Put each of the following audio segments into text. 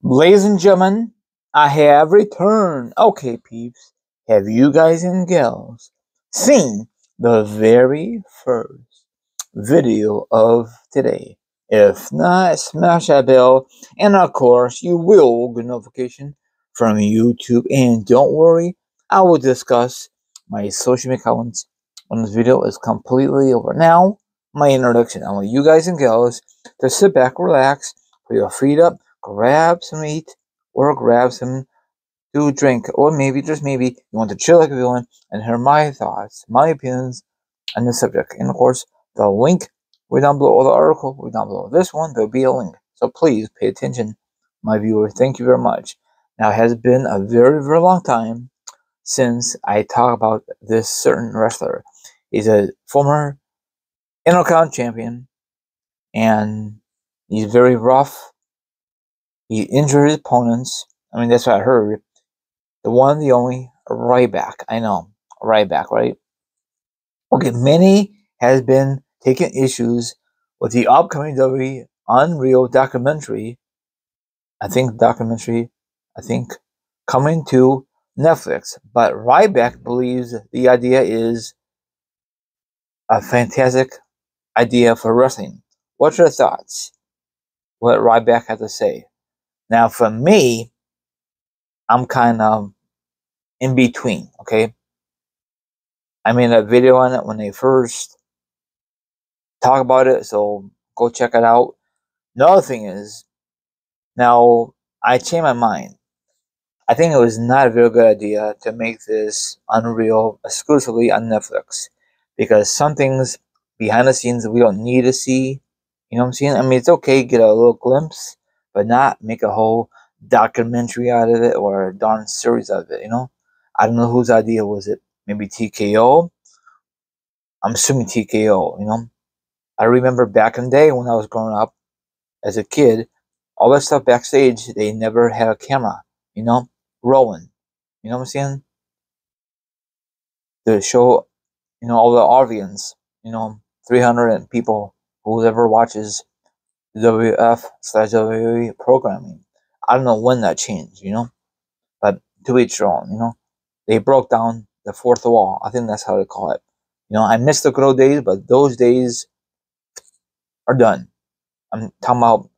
Ladies and gentlemen, I have returned. Okay, peeps, have you guys and gals seen the very first video of today? If not, smash that bell, and of course, you will get notification from YouTube. And don't worry, I will discuss my social media accounts when this video is completely over. Now, my introduction. I want you guys and gals to sit back, relax, put your feet up, grab some meat or grab some to drink, or maybe, just maybe, you want to chill like a villain and hear my thoughts, my opinions on the subject. And of course, the link way down below, or the article way down below this one, there'll be a link. So please pay attention, my viewers. Thank you very much. Now, it has been a very, very long time since I talk about this certain wrestler. He's a former Intercontinental champion, and he's very rough. He injured his opponents. I mean, that's what I heard. The one, the only, Ryback. I know, Ryback, right? Okay, many has been taking issues with the upcoming WWE Unreal documentary. I think, coming to Netflix. But Ryback believes the idea is a fantastic idea for wrestling. What's your thoughts? What Ryback had to say? Now, for me, I'm kind of in between, okay? I made a video on it when they first talk about it, so go check it out. Another thing is, now I changed my mind. I think it was not a very good idea to make this Unreal exclusively on Netflix, because some things behind the scenes we don't need to see. You know what I'm saying? I mean, it's okay, get a little glimpse, but not make a whole documentary out of it or a darn series out of it, you know? I don't know whose idea was it. Maybe TKO? I'm assuming TKO, you know? I remember back in the day when I was growing up as a kid, all that stuff backstage, they never had a camera, you know, rolling. You know what I'm saying? To show, you know, all the audience, you know, 300 people, whoever watches WF/WWE programming. I don't know when that changed, you know, but to each their own, you know. They broke down the fourth wall. I think that's how they call it. You know, I miss the good old days, but those days are done. I'm talking about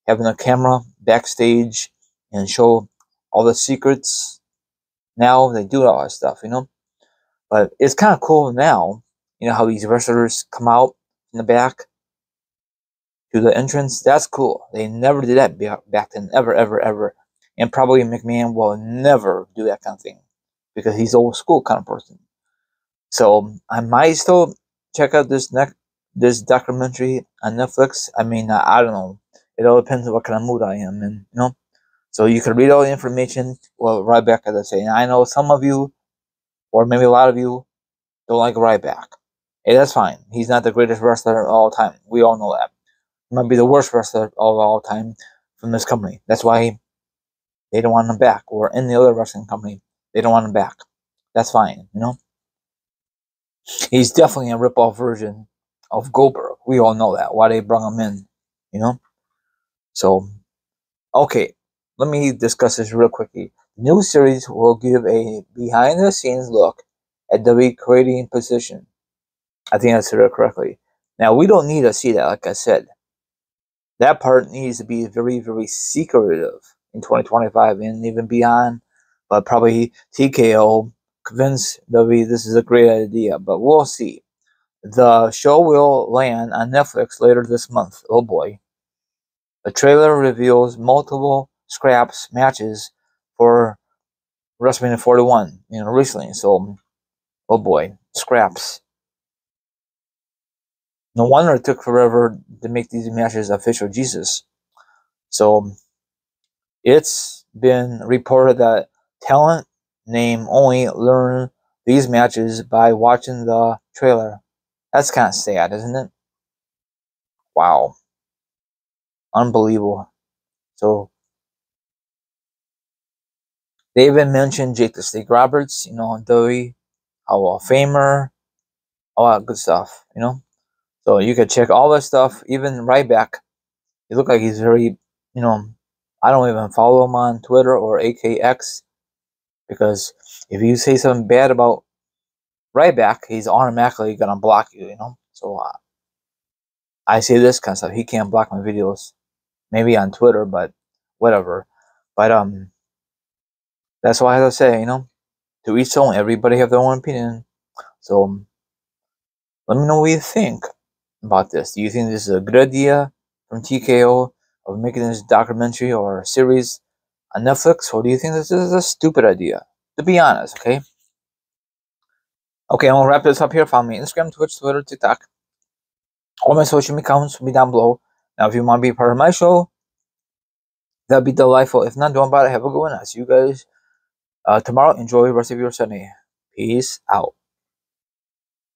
having a camera backstage and show all the secrets. Now they do all that stuff, you know. But it's kind of cool now, you know, how these wrestlers come out in the back to the entrance. That's cool. They never did that back then, ever, ever, ever. And probably McMahon will never do that kind of thing because he's old school kind of person. So I might still check out this documentary on Netflix. I mean, I don't know. It all depends on what kind of mood I am in, you know. So you can read all the information. Well, Ryback, as I say, and I know some of you, or maybe a lot of you, don't like Ryback. Hey, that's fine. He's not the greatest wrestler of all time. We all know that. He might be the worst wrestler of all time from this company. That's why they don't want him back. Or any other wrestling company, they don't want him back. That's fine, you know. He's definitely a rip-off version of Goldberg. We all know that. Why they brought him in, you know. So, okay, let me discuss this real quickly. The new series will give a behind-the-scenes look at the creating position. I think I said it correctly. Now, we don't need to see that, like I said. That part needs to be very, very secretive in 2025 and even beyond. But probably TKO convinced WWE this is a great idea, but we'll see. The show will land on Netflix later this month. Oh boy. The trailer reveals multiple scraps matches for WrestleMania 41, you know, recently. So, oh boy, scraps. No wonder it took forever to make these matches official, Jesus. So, it's been reported that talent name only learn these matches by watching the trailer. That's kind of sad, isn't it? Wow. Unbelievable. So, they even mentioned Jake the Snake Roberts, you know, WWE, Hall of Famer, all that good stuff, you know. So you can check all that stuff. Even Ryback, he looked like he's very, you know, I don't even follow him on Twitter or AKX, because if you say something bad about Ryback, he's automatically gonna block you, you know? So I say this kind of stuff. He can't block my videos. Maybe on Twitter, but whatever. But that's why I have to say, you know, to each own. Everybody have their own opinion. So let me know what you think about this. Do you think this is a good idea from TKO of making this documentary or series on Netflix, or do you think this is a stupid idea? To be honest, okay? Okay, I'm gonna wrap this up here. Follow me on Instagram, Twitch, Twitter, TikTok. All my social media accounts will be down below. Now, if you want to be a part of my show, that'd be delightful. If not, don't about it. Have a good one. I'll see you guys tomorrow. Enjoy the rest of your Sunday. Peace out.